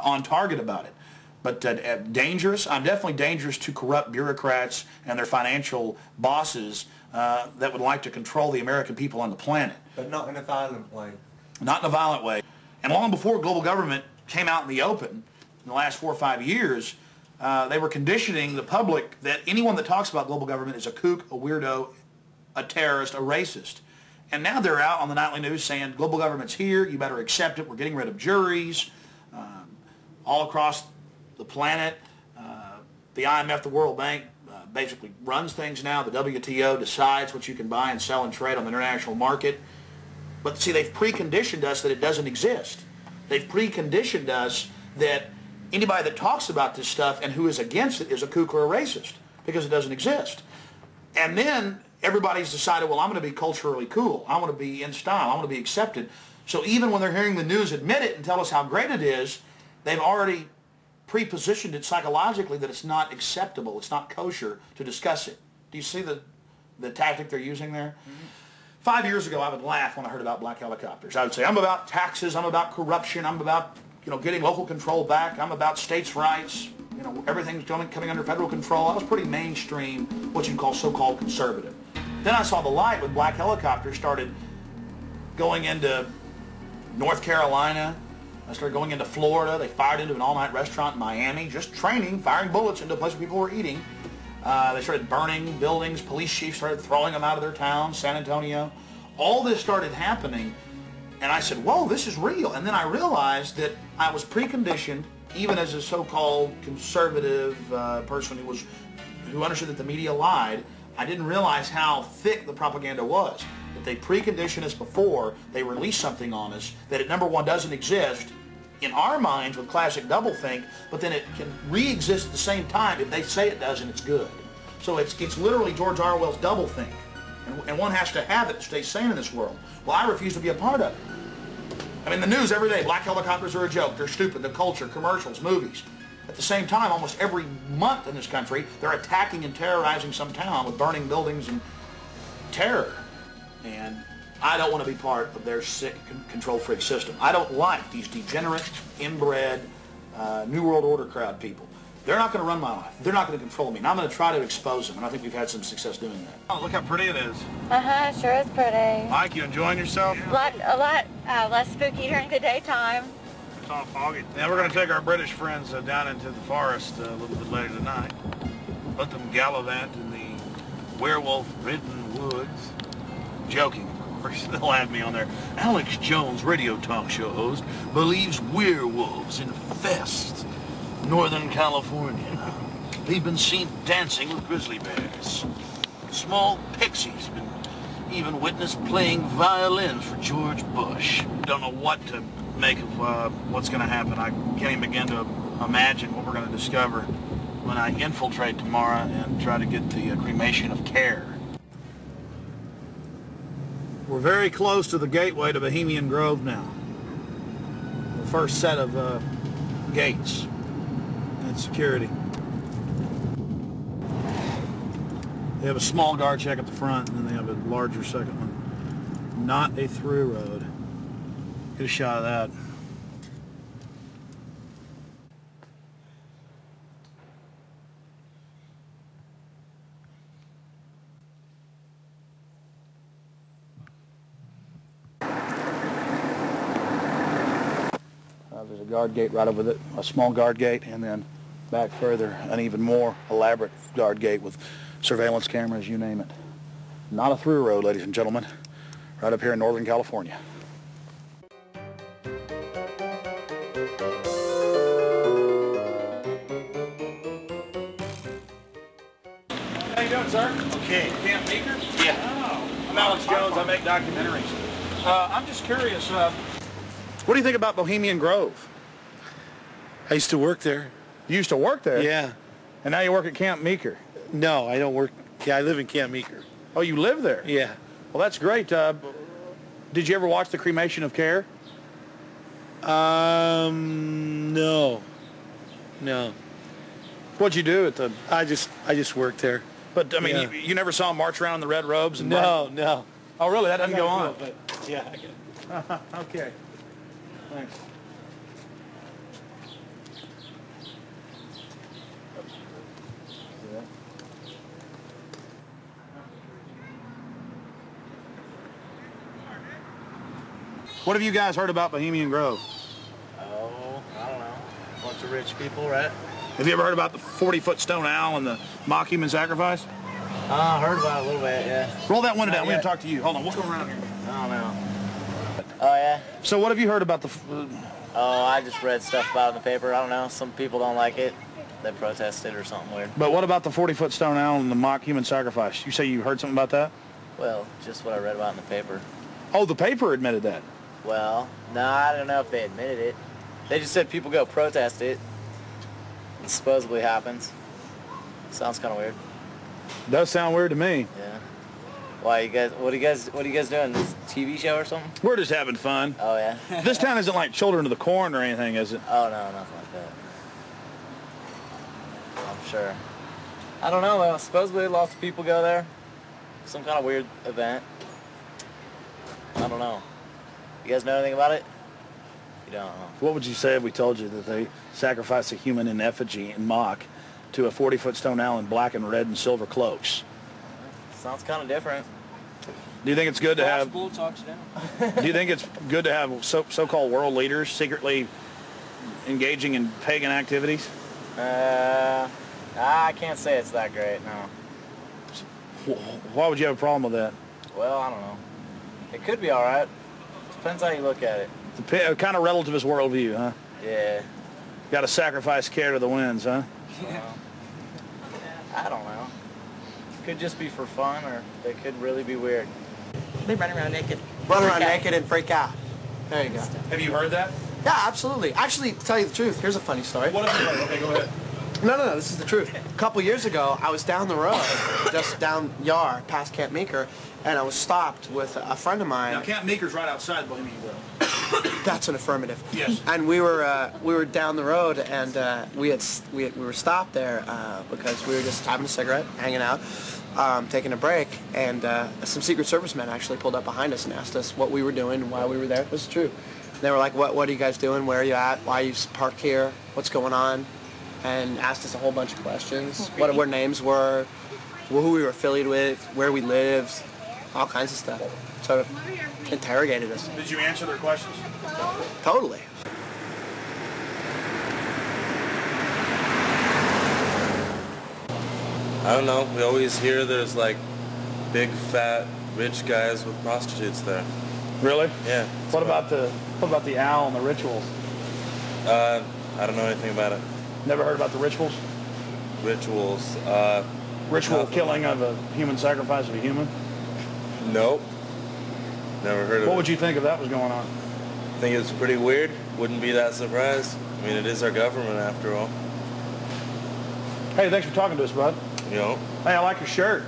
on target about it. But dangerous, I'm definitely dangerous to corrupt bureaucrats and their financial bosses that would like to control the American people on the planet. But not in a violent way. Not in a violent way. And long before global government came out in the open, in the last 4 or 5 years, they were conditioning the public that anyone that talks about global government is a kook, a weirdo, a terrorist, a racist. And now they're out on the nightly news saying global government's here, you better accept it, we're getting rid of juries all across the planet. The IMF, the World Bank, basically runs things now. The WTO decides what you can buy and sell and trade on the international market. But see, they've preconditioned us that it doesn't exist. They've preconditioned us that anybody that talks about this stuff and who is against it is a kook or a racist because it doesn't exist. And then everybody's decided, well, I'm going to be culturally cool. I want to be in style. I want to be accepted. So even when they're hearing the news admit it and tell us how great it is, they've already pre-positioned it psychologically that it's not acceptable, it's not kosher to discuss it. Do you see the tactic they're using there? Mm-hmm. 5 years ago, I would laugh when I heard about black helicopters. I would say, I'm about taxes, I'm about corruption, I'm about getting local control back, I'm about states' rights, everything's coming under federal control. I was pretty mainstream, what you'd call so-called conservative. Then I saw the light when black helicopters started going into North Carolina. I started going into Florida. They fired into an all-night restaurant in Miami, just training, firing bullets into a place where people were eating. They started burning buildings. Police chiefs started throwing them out of their town, San Antonio. All this started happening, and I said, whoa, this is real. And then I realized that I was preconditioned, even as a so-called conservative person who understood that the media lied. I didn't realize how thick the propaganda was. That they precondition us before they release something on us, that it, number one, doesn't exist in our minds with classic doublethink, but then it can re-exist at the same time if they say it does and it's good. So it's literally George Orwell's doublethink. And one has to have it to stay sane in this world. Well, I refuse to be a part of it. I mean, the news every day, black helicopters are a joke, they're stupid, the culture, commercials, movies. At the same time, almost every month in this country, they're attacking and terrorizing some town with burning buildings and terror. And I don't want to be part of their sick control freak system. I don't like these degenerate, inbred, New World Order crowd people. They're not going to run my life. They're not going to control me. And I'm going to try to expose them. And I think we've had some success doing that. Oh, look how pretty it is. Sure is pretty. Mike, you enjoying yourself? A lot less spooky during the daytime. It's all foggy. Yeah, we're going to take our British friends down into the forest a little bit later tonight. Let them gallivant in the werewolf-ridden woods. Joking, of course. They'll have me on there. Alex Jones, radio talk show host, believes werewolves infest Northern California. They've been seen dancing with grizzly bears. Small pixies have been even witnessed playing violins for George Bush. Don't know what to make of what's going to happen. I can't even begin to imagine what we're going to discover when I infiltrate tomorrow and try to get the cremation of care. We're very close to the gateway to Bohemian Grove now. The first set of gates and security. They have a small guard check at the front, and then they have a larger second one. Not a through road. Get a shot of that. There's a guard gate right over it, a small guard gate, and then back further, an even more elaborate guard gate with surveillance cameras, you name it. Not a through road, ladies and gentlemen, right up here in Northern California. How you doing, sir? Okay. Camp Meeker? Yeah. Oh, I'm Alex Jones. I make documentaries. I'm just curious, what do you think about Bohemian Grove? I used to work there. You used to work there? Yeah. And now you work at Camp Meeker? No, I don't work. Yeah, I live in Camp Meeker. Oh, you live there? Yeah. Well, that's great. Did you ever watch the cremation of care? No. No. What'd you do at the... I just worked there. But, I mean, yeah. you never saw them march around in the red robes? And no, no. Oh, really? That doesn't go on? But yeah, I get it. Okay. Thanks. What have you guys heard about Bohemian Grove? Oh, I don't know. Bunch of rich people, right? Have you ever heard about the 40-foot stone owl and the mock human sacrifice? I heard about it a little bit, yeah. Roll that window down. Not We're going yet. to talk to you. Hold on. We'll go around here. I don't know. Oh, yeah? So what have you heard about the... Oh, I just read stuff about it in the paper. I don't know. Some people don't like it. They protested or something weird. But what about the 40-foot stone owl and the mock human sacrifice? You say you heard something about that? Well, just what I read about in the paper. Oh, the paper admitted that. Well, no, I don't know if they admitted it. They just said people go protest it. It supposedly happens. Sounds kind of weird. Does sound weird to me. Yeah. Why, you guys? What are you guys doing? This TV show or something? We're just having fun. Oh yeah. This town isn't like Children of the Corn or anything, is it? Oh no, nothing like that. I'm sure. I don't know though. Supposedly lots of people go there. Some kind of weird event. I don't know. You guys know anything about it? You don't know. What would you say if we told you that they sacrificed a human in effigy in mock to a 40-foot stone owl in black and red and silver cloaks? Sounds kind of different. Do you think it's good to have? Do Do you think it's good to have so-called world leaders secretly engaging in pagan activities? I can't say it's that great. No. Why would you have a problem with that? Well, I don't know. It could be all right. Depends how you look at it. Kind of relativist worldview, huh? Yeah. Got to sacrifice care to the winds, huh? I don't know. Could just be for fun, or they could really be weird. They run around naked. Run around naked and freak out. There you go. Have you heard that? Yeah, absolutely. Actually, to tell you the truth, here's a funny story. What have you heard? Okay, go ahead. No, this is the truth. A couple years ago, I was down the road, just down Yar, past Camp Meeker, and I was stopped with a friend of mine. Now, Camp Meeker's right outside Bohemian Grove. That's an affirmative. Yes. And we were down the road, and we were stopped there because we were just having a cigarette, hanging out, taking a break, and some Secret Service men actually pulled up behind us and asked us what we were doing and why we were there. This is true. They were like, "What are you guys doing? Where are you at? Why are you parked here? What's going on?" And asked us a whole bunch of questions. What our names were, who we were affiliated with, where we lived, all kinds of stuff. Sort of interrogated us. Did you answer their questions? Totally. I don't know. We always hear there's like big, fat, rich guys with prostitutes there. Really? Yeah. What about the owl and the rituals? I don't know anything about it. Never heard about the rituals? Rituals. Ritual nothing. killing of a human sacrifice of a human? Nope. Never heard of it. What would you think if that was going on? think it's pretty weird? Wouldn't be that surprised. I mean, it is our government after all. Hey, thanks for talking to us, bud. You know? Hey, I like your shirt.